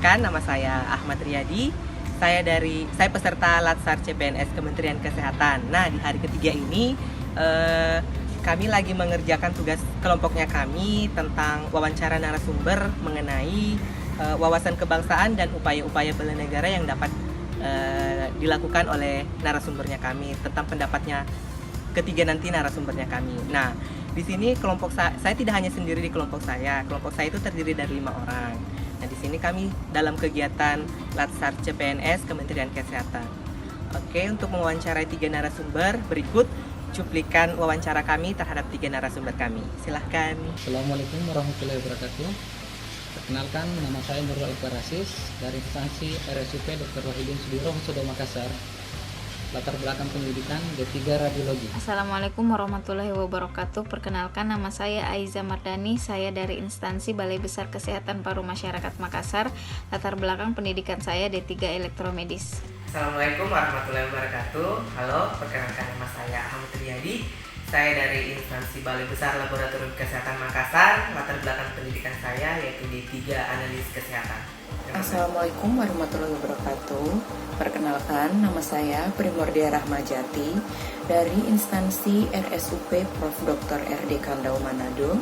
Perkenalkan, nama saya Ahmad Riyadi. Saya peserta Latsar CPNS Kementerian Kesehatan. Nah, di hari ketiga ini kami lagi mengerjakan tugas kelompoknya kami tentang wawancara narasumber mengenai wawasan kebangsaan dan upaya-upaya bela negara yang dapat dilakukan oleh narasumbernya kami, tentang pendapatnya ketiga nanti narasumbernya kami. Nah, di sini kelompok saya tidak hanya sendiri di kelompok saya. Kelompok saya itu terdiri dari 5 orang. Nah, di sini kami dalam kegiatan Latsar CPNS Kementerian Kesehatan. Oke, untuk mewawancarai 3 narasumber, berikut cuplikan wawancara kami terhadap 3 narasumber kami. Silahkan. Assalamualaikum warahmatullahi wabarakatuh. Perkenalkan, nama saya Nurul Iqbarasis dari instansi RSUP Dr. Wahidin Sudirohusodo Makassar. Latar belakang pendidikan D3 Radiologi. Assalamualaikum warahmatullahi wabarakatuh. Perkenalkan, nama saya Aiza Mardani. Saya dari instansi Balai Besar Kesehatan Paru Masyarakat Makassar. Latar belakang pendidikan saya D3 Elektromedis. Assalamualaikum warahmatullahi wabarakatuh. Halo, perkenalkan, nama saya Ahmad Riyadi. Saya dari instansi Balai Besar Laboratorium Kesehatan Makassar. Latar belakang pendidikan saya yaitu D3 Analis Kesehatan. Assalamualaikum warahmatullahi wabarakatuh. Perkenalkan, nama saya Primordia Rahmajati dari instansi RSUP Prof. Dr. RD Kandau Manado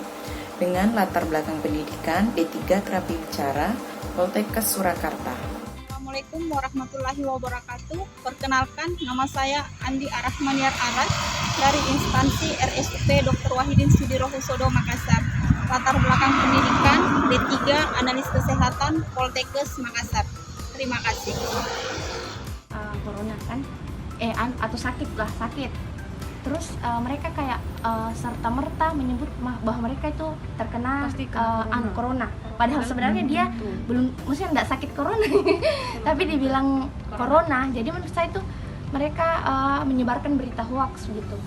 dengan latar belakang pendidikan D3 Terapi Bicara Poltekkes Surakarta. Assalamualaikum warahmatullahi wabarakatuh. Perkenalkan, nama saya Andi Arahmaniar Aras dari instansi RSUP Dr. Wahidin Sudirohusodo Makassar. Latar belakang pendidikan D3 Analis Kesehatan Poltekkes Makassar. Terima kasih. Corona kan atau sakit. Terus mereka kayak serta merta menyebut bahwa mereka itu terkena corona. Padahal sebenarnya dia belum, maksudnya nggak sakit corona, tapi dibilang corona. Jadi menurut saya itu mereka menyebarkan berita hoax gitu.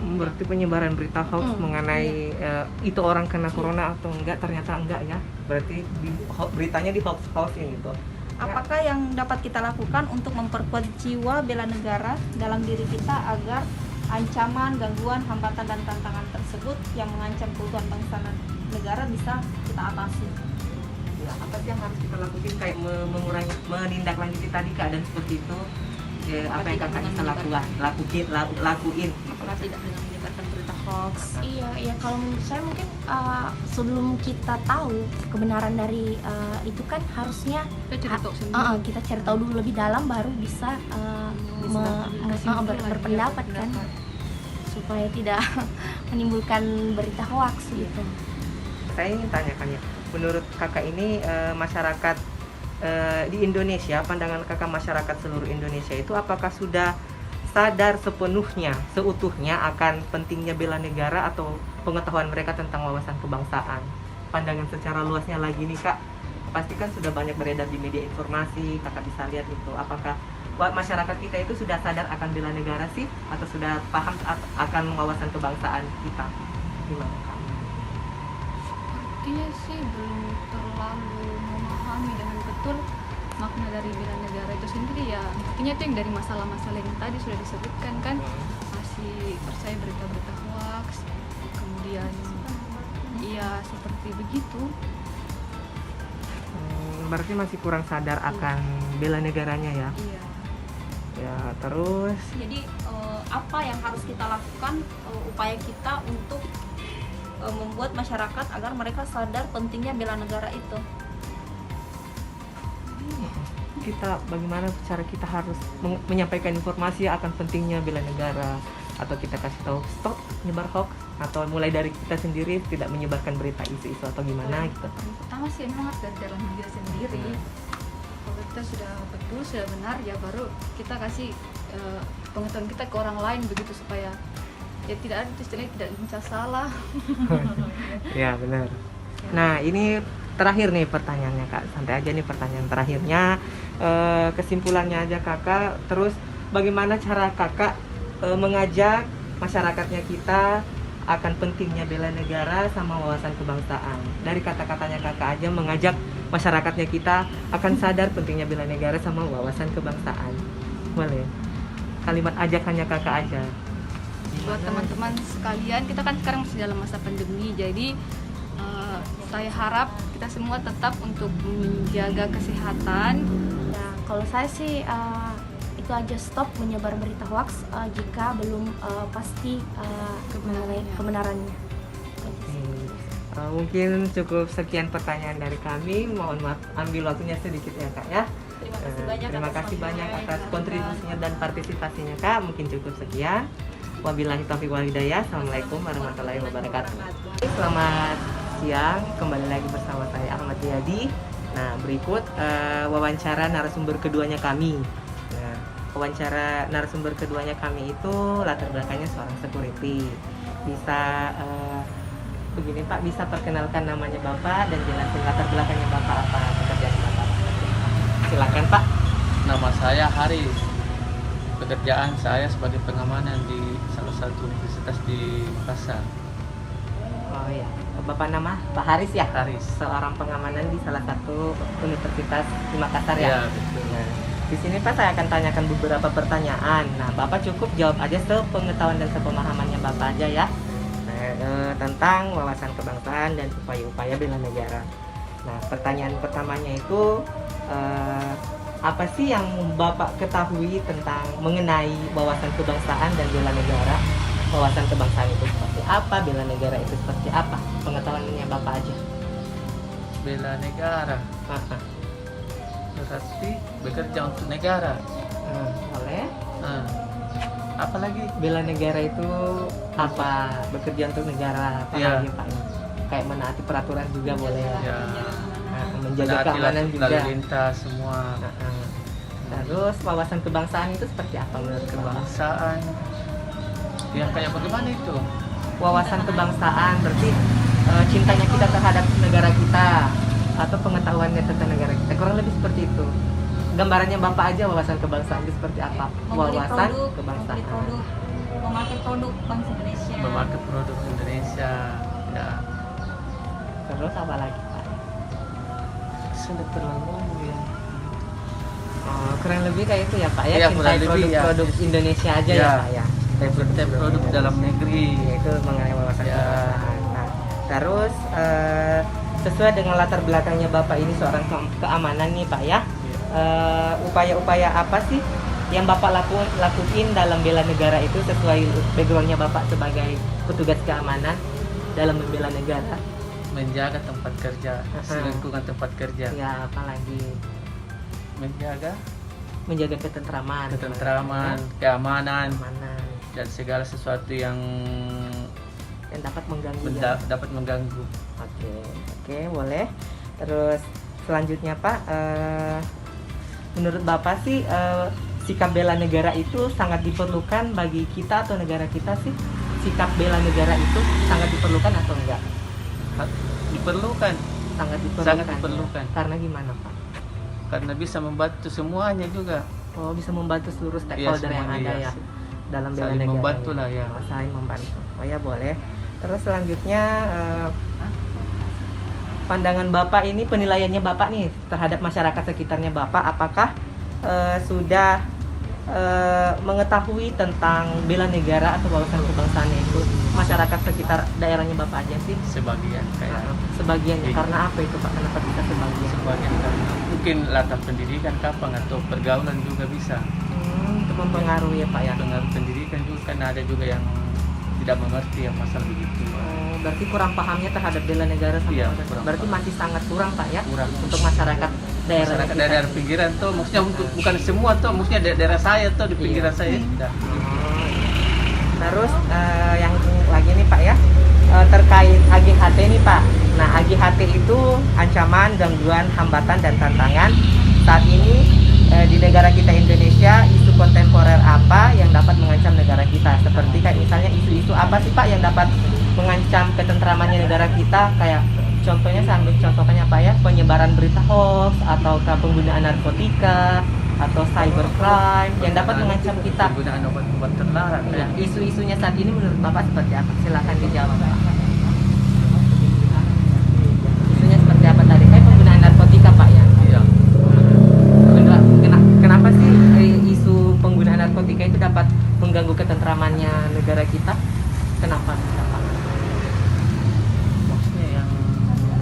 Berarti penyebaran berita hoax mengenai itu orang kena corona atau enggak, ternyata enggak ya. Berarti beritanya di hoax-hoaxin gitu. Apakah yang dapat kita lakukan untuk memperkuat jiwa bela negara dalam diri kita agar ancaman, gangguan, hambatan, dan tantangan tersebut yang mengancam keutuhan bangsa dan negara bisa kita atasi? Ya, apa sih yang harus kita lakukan, kayak mengurangi, menindaklanjuti tadi keadaan seperti itu? Apa yang kakak bisa lakuin? Apakah tidak dengan menyebarkan berita hoax? Iya, kalau menurut saya mungkin sebelum kita tahu kebenaran dari itu kan harusnya kita cari tahu dulu lebih dalam, baru bisa berpendapat kan, supaya tidak menimbulkan berita hoax gitu. Saya ingin tanyakan ya, menurut kakak ini masyarakat di Indonesia, pandangan kakak masyarakat seluruh Indonesia itu apakah sudah sadar sepenuhnya, seutuhnya akan pentingnya bela negara atau pengetahuan mereka tentang wawasan kebangsaan? Pandangan secara luasnya lagi nih kak, pasti kan sudah banyak beredar di media informasi, kakak bisa lihat itu. Apakah masyarakat kita itu sudah sadar akan bela negara sih, atau sudah paham akan wawasan kebangsaan kita? Gimana kak? Sepertinya sih belum terlalu memahami dengan betul makna dari bela negara itu sendiri ya. Buktinya itu yang dari masalah-masalah yang tadi sudah disebutkan kan, masih percaya berita-berita hoax, kemudian iya seperti begitu. Berarti masih kurang sadar akan bela negaranya ya? Iya. Ya, terus Jadi apa yang harus kita lakukan, upaya kita untuk membuat masyarakat agar mereka sadar pentingnya bela negara itu? kita bagaimana cara kita harus menyampaikan informasi akan pentingnya bela negara, atau kita kasih tahu stop nyebar hoax, atau mulai dari kita sendiri tidak menyebarkan berita isu-isu atau gimana gitu? Yang pertama sih memang harus dari dalam diri sendiri. Kalau kita sudah betul, sudah benar, ya baru kita kasih pengetahuan kita ke orang lain begitu, supaya ya tidak ada istilahnya tidak mencari salah. Ya benar. Nah ini terakhir nih pertanyaannya kak, santai aja nih pertanyaan terakhirnya, kesimpulannya aja kakak. Terus bagaimana cara kakak mengajak masyarakatnya kita akan pentingnya bela negara sama wawasan kebangsaan? Dari kata-katanya kakak aja mengajak masyarakatnya kita akan sadar pentingnya bela negara sama wawasan kebangsaan. Boleh? Kalimat ajakannya kakak aja. Buat teman-teman sekalian, kita kan sekarang masih dalam masa pandemi, jadi saya harap kita semua tetap untuk menjaga kesehatan. Ya, kalau saya sih itu aja, stop menyebar berita hoax jika belum pasti mengenai kebenarannya. Mungkin cukup sekian pertanyaan dari kami. Mohon maaf ambil waktunya sedikit ya Kak ya. Terima kasih banyak atas kontribusinya dan partisipasinya Kak. Mungkin cukup sekian. Wabillahi taufiq wal hidayah. Assalamualaikum warahmatullahi wabarakatuh. Selamat siang, kembali lagi bersama saya Ahmad Riyadi. Nah, berikut wawancara narasumber keduanya kami. Nah, wawancara narasumber keduanya kami itu latar belakangnya seorang security. Bisa begini Pak, bisa perkenalkan namanya Bapak dan jelasin latar belakangnya Bapak, apa pekerjaan Bapak. Silakan Pak. Nama saya Haris. Pekerjaan saya sebagai pengamanan di salah satu universitas di Makassar. Oh iya, Bapak nama Pak Haris ya? Haris. Seorang pengamanan di salah satu universitas di Makassar ya? Ya, betul. Nah, di sini Pak saya akan tanyakan beberapa pertanyaan. Nah, Bapak cukup jawab aja sepengetahuan dan sepemahamannya Bapak aja ya. Nah, tentang wawasan kebangsaan dan upaya-upaya bela negara. Nah, pertanyaan pertamanya itu apa sih yang Bapak ketahui tentang mengenai wawasan kebangsaan dan bela negara? Wawasan kebangsaan itu seperti apa? Bela negara itu seperti apa? Pengetahuannya Bapak aja. Bela negara berarti bekerja untuk negara. Boleh. Apalagi Bela negara itu apa? Bekerja untuk negara apa Ya. lagi Pak? Kayak menaati peraturan juga boleh. ya Menjaga keamanan juga. lalu lintas semua. Terus wawasan kebangsaan itu seperti apa menurut Bapak? Kebangsaan yang kayak bagaimana itu? Wawasan kebangsaan berarti cintanya kita terhadap negara kita atau pengetahuannya tentang negara kita, kurang lebih seperti itu. Gambarannya Bapak aja wawasan kebangsaan itu seperti apa? Wawasan kebangsaan. Memakai produk bangsa Indonesia. Memakai produk Indonesia. Ya, Terus apa lagi Pak? sudah terlalu ya. Oh, kurang lebih kayak itu ya Pak ya, Iya, cintai kurang lebih, ya. produk Indonesia aja ya, Ya. Pak ya. Produk dalam negeri. Itu mengenai wawasan Ya. kebangsaan. Nah, terus sesuai dengan latar belakangnya Bapak ini seorang keamanan nih Pak ya. Upaya-upaya apa sih yang Bapak lakuin dalam bela negara itu sesuai backgroundnya Bapak sebagai petugas keamanan dalam membela negara? Menjaga tempat kerja, lingkungan tempat kerja. Ya, apalagi menjaga ketentraman, keamanan, keamanan dan segala sesuatu yang dapat mengganggu. Ya? dapat mengganggu. Oke, boleh. Terus selanjutnya Pak, menurut Bapak sih sikap bela negara itu sangat diperlukan bagi kita atau negara kita sih? Sikap bela negara itu sangat diperlukan atau enggak? Diperlukan. Sangat Sangat diperlukan. Karena gimana Pak? Karena bisa membantu semuanya juga. Oh, bisa membantu seluruh stakeholder yang ada semuanya, ya dalam bela saling negara. membantu lah ya. Oh, saling membantu. Oh ya boleh. Terus selanjutnya pandangan Bapak ini, penilaiannya Bapak nih terhadap masyarakat sekitarnya Bapak, apakah sudah mengetahui tentang bela negara atau wawasan kebangsaan itu masyarakat sekitar daerahnya Bapak aja sih? Sebagian kayak Sebagiannya Iya. karena apa itu Pak? Kenapa bisa sebagian? sebagian karena mungkin latar pendidikan kapan atau pergaulan juga bisa. Itu mempengaruhi ya Pak ya? Pengaruh pendidikan juga kan ada juga yang tidak mengerti yang masalah begitu. Oh, berarti kurang pahamnya terhadap bela negara sama Iya, masyarakat. kurang Berarti paham. masih sangat kurang Pak ya? Kurang. Untuk masyarakat daerah Masyarakat kita. daerah pinggiran tuh maksudnya untuk bukan semua tuh, maksudnya daerah saya tuh di pinggiran Iya. saya tidak. Terus yang lagi nih Pak ya, terkait AGHT nih Pak. Nah, AGHT itu ancaman, gangguan, hambatan, dan tantangan. Saat ini di negara kita Indonesia, isu kontemporer apa yang dapat mengancam negara kita? Seperti kayak misalnya isu-isu apa sih Pak yang dapat mengancam ketentramannya negara kita? Kayak contohnya saya ambil contohnya Pak ya, penyebaran berita hoax, atau penggunaan narkotika, atau cybercrime yang dapat mengancam kita. Penggunaan obat-obat terlarang. Nah, isu-isunya saat ini menurut Bapak seperti apa? Silakan dijawab Pak. Isunya seperti apa tadi? Kayak penggunaan narkotika Pak ya? Iya. Kenapa sih isu penggunaan narkotika itu dapat mengganggu ketentramannya negara kita? Kenapa? Maksudnya yang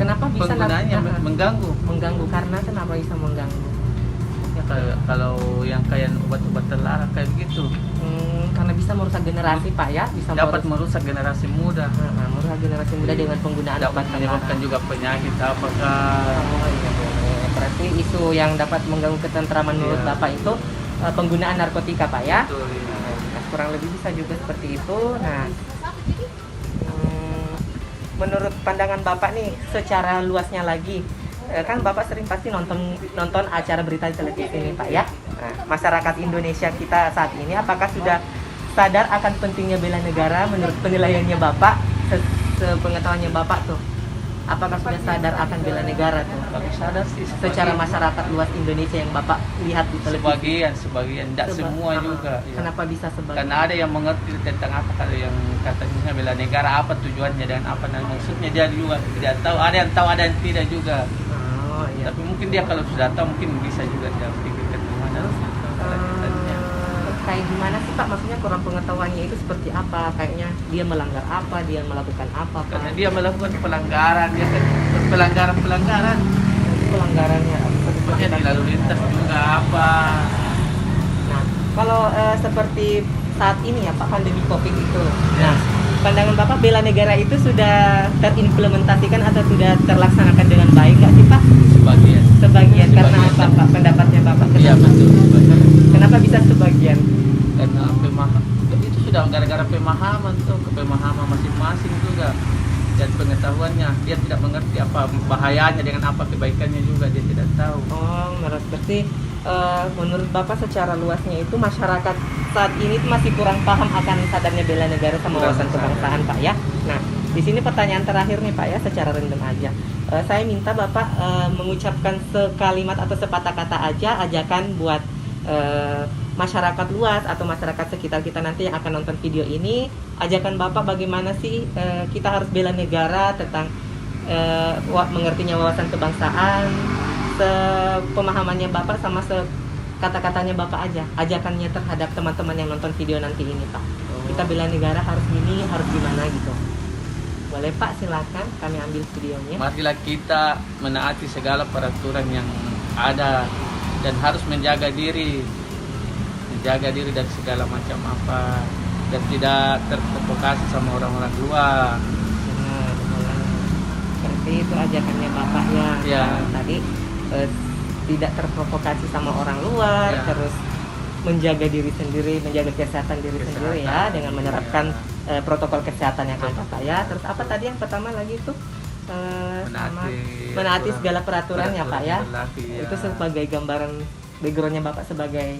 Kenapa bisa penggunaannya mengganggu. mengganggu? Karena kenapa bisa mengganggu? Ya kalau yang kayak obat-obat terlarang kayak begitu Karena bisa merusak generasi Pak ya, bisa dapat merusak generasi muda, merusak generasi muda dengan penggunaan dapat obat menyebabkan terlarang. juga penyakit apakah. Oh iya boleh. Berarti isu yang dapat mengganggu ketentraman menurut Iya. Bapak itu penggunaan narkotika Pak ya? Betul, ya. Nah, kurang lebih bisa juga seperti itu. Nah, menurut pandangan Bapak nih, secara luasnya lagi, kan Bapak sering pasti nonton acara berita di televisi ini Pak ya. Nah, masyarakat Indonesia kita saat ini apakah sudah sadar akan pentingnya bela negara menurut penilaiannya Bapak, sepengetahuannya Bapak tuh? Apakah sudah sadar akan bela negara tuh? Kalau sadar sih Secara masyarakat luas Indonesia yang Bapak lihat di televisi. sebagian tidak semua juga ya. Kenapa bisa sebagian? Karena ada yang mengerti tentang apa, kalau yang katanya bela negara apa tujuannya dan apa maksudnya, dia juga tidak tahu. Ada yang tahu, ada yang tidak juga. Oh iya. Tapi mungkin dia kalau sudah tahu mungkin bisa juga dia pikirkan kemana. Kayak gimana sih Pak? Maksudnya kurang pengetahuannya itu seperti apa? Kayaknya dia melanggar apa? Dia melakukan apa Pak? Karena dia melakukan pelanggaran, dia kan pelanggaran. Pelanggarannya Seperti di lalu lintas juga apa. Nah, kalau seperti saat ini ya Pak, pandemi COVID itu. Nah, pandangan Bapak bela negara itu sudah terimplementasikan atau sudah terlaksanakan dengan baik nggak sih Pak? Sebagian. Karena apa Pak? Pendapatnya Bapak? Iya betul. Kenapa bisa sebagian? Karena itu sudah gara-gara pemahaman tuh, kepemahaman masing-masing juga dan pengetahuannya. Dia tidak mengerti apa bahayanya dengan apa kebaikannya juga dia tidak tahu. Oh, berarti menurut Bapak secara luasnya itu masyarakat saat ini tuh masih kurang paham akan sadarnya bela negara sama Kurang wawasan sadar. kebangsaan Pak ya. Nah, di sini pertanyaan terakhir nih Pak ya, secara random aja. Saya minta Bapak mengucapkan sekalimat atau sepatah kata aja ajakan buat masyarakat luas atau masyarakat sekitar kita nanti yang akan nonton video ini. Ajakan Bapak bagaimana sih kita harus bela negara, tentang mengertinya wawasan kebangsaan, sepemahamannya Bapak sama kata-katanya Bapak aja, ajakannya terhadap teman-teman yang nonton video nanti ini Pak. Kita bela negara harus gini, harus gimana gitu. Boleh Pak, silakan kami ambil videonya. Marilah kita menaati segala peraturan yang ada dan harus menjaga diri dari segala macam apa, dan tidak terprovokasi sama orang-orang luar. Benar. Seperti itu ajakannya Bapak ya. Tadi tidak terprovokasi sama orang luar, Ya. terus menjaga diri sendiri, menjaga kesehatan diri sendiri ya, dengan menerapkan protokol kesehatan yang ada Pak ya. Terus apa tadi yang pertama lagi itu? Menaati segala peraturan ya Pak ya. Itu sebagai gambaran backgroundnya Bapak sebagai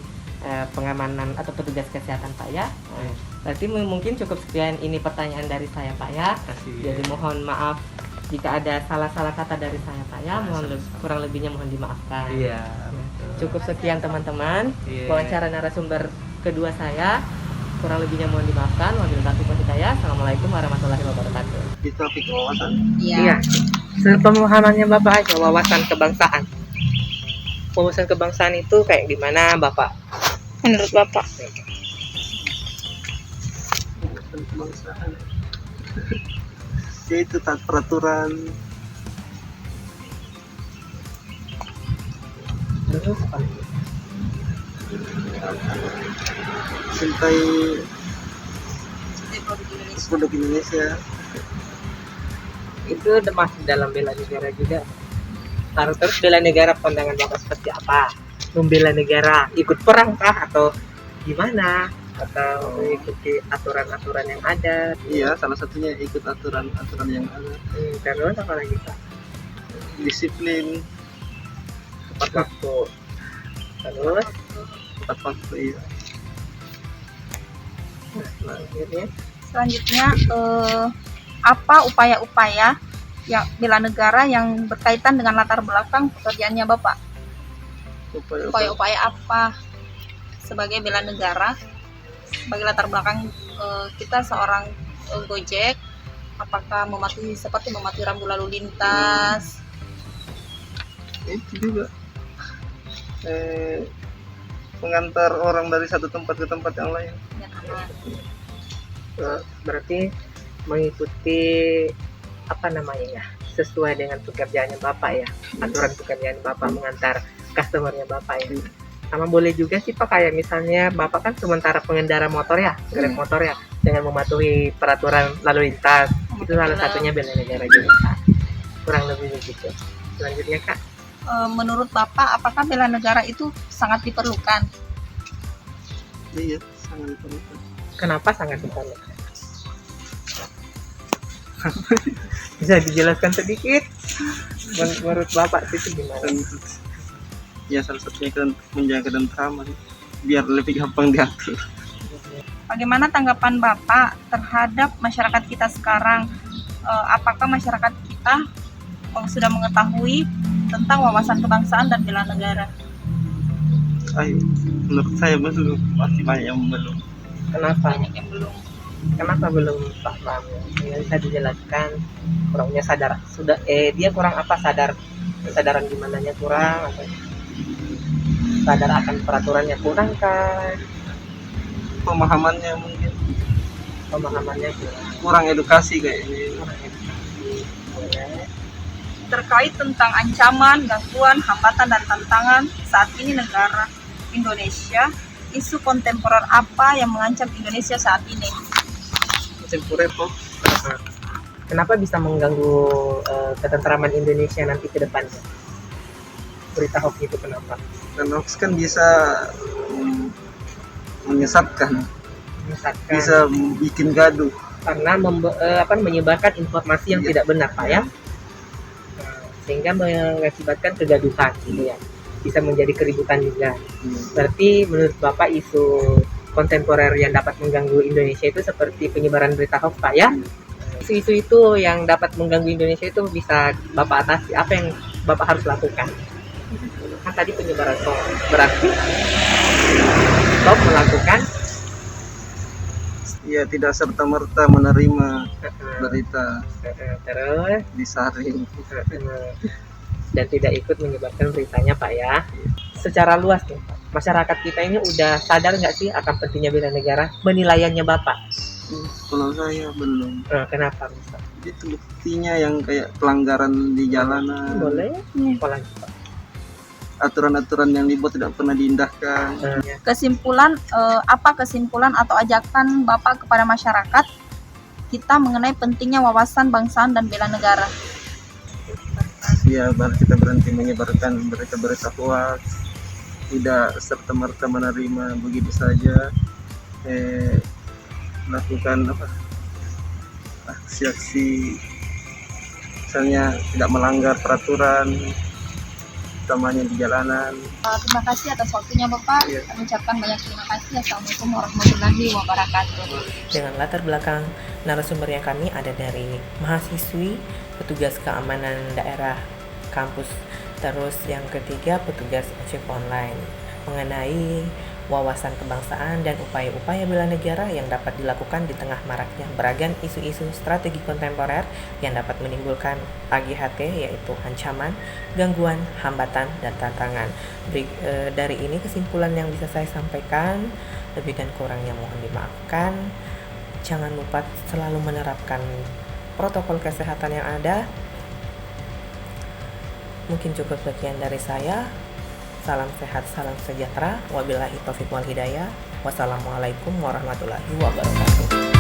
pengamanan atau petugas kesehatan Pak ya. Berarti mungkin cukup sekian ini pertanyaan dari saya Pak ya. Jadi mohon maaf jika ada salah-salah kata dari saya Pak ya. Kurang lebihnya mohon dimaafkan. Iya. Cukup sekian teman-teman. Iya. Wawancara narasumber kedua saya. Kurang lebihnya mohon dimaafkan. Wabillahi taufiq hidayah. Assalamualaikum warahmatullahi wabarakatuh. Di topik wawasan. Iya. Sepemahamannya Bapak aja, wawasan kebangsaan. Wawasan kebangsaan itu kayak gimana Bapak? Menurut Bapak? Kebangsaan. Yaitu taat peraturan. Cintai produk Indonesia. Itu masih dalam bela negara juga. Terus bela negara pandangan Bapak seperti apa? Membela negara, ikut perang kah atau gimana? Atau mengikuti aturan-aturan yang ada? Iya, salah satunya ikut aturan-aturan yang ada. Terus apa lagi Pak? Disiplin, Tepat waktu. Terus tepat waktu. Iya. selanjutnya Selanjutnya apa upaya-upaya yang bela negara yang berkaitan dengan latar belakang pekerjaannya Bapak? Upaya-upaya apa sebagai bela negara, sebagai latar belakang kita seorang Gojek, apakah seperti mematuhi rambu lalu lintas? Itu juga mengantar orang dari satu tempat ke tempat yang lain. berarti mengikuti apa namanya ya? sesuai dengan pekerjaannya Bapak ya, aturan pekerjaan Bapak mengantar customernya Bapak ya. Sama boleh juga sih Pak, kayak misalnya Bapak kan sementara pengendara motor ya, Grab motor ya, dengan mematuhi peraturan lalu lintas. Itu salah satunya bela negara juga Kak. Kurang lebih begitu. Selanjutnya Kak, Menurut Bapak, apakah bela negara itu sangat diperlukan? Iya, sangat diperlukan. kenapa sangat diperlukan? Bisa dijelaskan sedikit? Menurut Bapak itu gimana? Ya salah satunya kan menjaga ketentraman biar lebih gampang diatur. Bagaimana tanggapan Bapak terhadap masyarakat kita sekarang? Apakah masyarakat kita sudah mengetahui tentang wawasan kebangsaan dan bela negara? Menurut saya belum, masih banyak yang belum. Kenapa? Banyak yang belum. Kenapa belum Pak paham? Ya, bisa dijelaskan kurangnya sadar sudah dia kurang apa kesadaran gimananya kurang atau sadar akan peraturannya kurang kan? Pemahamannya mungkin Pemahamannya kurang edukasi kayaknya. boleh. Terkait tentang ancaman, gangguan, hambatan, dan tantangan saat ini negara Indonesia, isu kontemporer apa yang mengancam Indonesia saat ini? Kontemporer kok. Kenapa bisa mengganggu ketentraman Indonesia nanti ke depannya? Berita hoax itu kenapa? Karena hoax kan bisa menyesatkan, Misalkan bisa bikin gaduh. karena menyebarkan informasi yang tidak benar Pak ya. Sehingga mengakibatkan kegaduhan gitu ya, bisa menjadi keributan juga. Berarti menurut Bapak isu kontemporer yang dapat mengganggu Indonesia itu seperti penyebaran berita hoax Pak ya. Isu-isu itu yang dapat mengganggu Indonesia itu bisa Bapak atasi. Apa yang Bapak harus lakukan? Kan tadi penyebaran hoax, berarti stop melakukan Ya tidak serta-merta menerima berita terus disaring. dan tidak ikut menyebarkan beritanya Pak ya. Secara luas nih Pak, masyarakat kita ini udah sadar nggak sih akan pentingnya bela negara? Penilaiannya Bapak? Kalau saya belum. Kenapa misal? Itu buktinya yang kayak pelanggaran di jalanan. Boleh? Apalagi Pak? Aturan-aturan yang dibuat tidak pernah diindahkan. Kesimpulan, apa kesimpulan atau ajakan Bapak kepada masyarakat kita mengenai pentingnya wawasan bangsaan dan bela negara? Ya, baru kita berhenti menyebarkan berita-berita hoax, tidak serta-merta menerima begitu saja. Lakukan aksi-aksi, misalnya tidak melanggar peraturan, utamanya di jalanan. Terima kasih atas waktunya Bapak. Iya. Kami ucapkan banyak terima kasih. Assalamualaikum warahmatullahi wabarakatuh. Dengan latar belakang narasumbernya kami ada dari mahasiswi, petugas keamanan daerah kampus, terus yang ketiga petugas ojek online, mengenai wawasan kebangsaan dan upaya-upaya bela negara yang dapat dilakukan di tengah maraknya beragam isu-isu strategi kontemporer yang dapat menimbulkan AGHT, yaitu ancaman, gangguan, hambatan, dan tantangan. Dari ini kesimpulan yang bisa saya sampaikan, lebih dan kurangnya mohon dimaafkan. Jangan lupa selalu menerapkan protokol kesehatan yang ada. Mungkin cukup sekian dari saya. Salam sehat, salam sejahtera. Wabillahi taufiq wal hidayah. Wassalamualaikum warahmatullahi wabarakatuh.